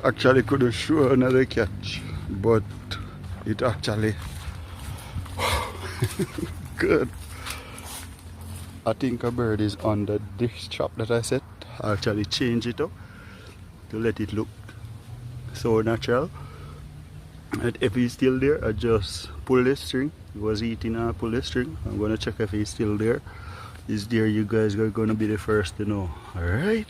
Actually couldn't show another catch, but it actually good. I think a bird is under this trap that I set. I actually change it up to let it look so natural. And if he's still there, I just pull the string. He was eating, I pull the string. I'm gonna check if he's still there. He's there, you guys are gonna be the first to know. Alright.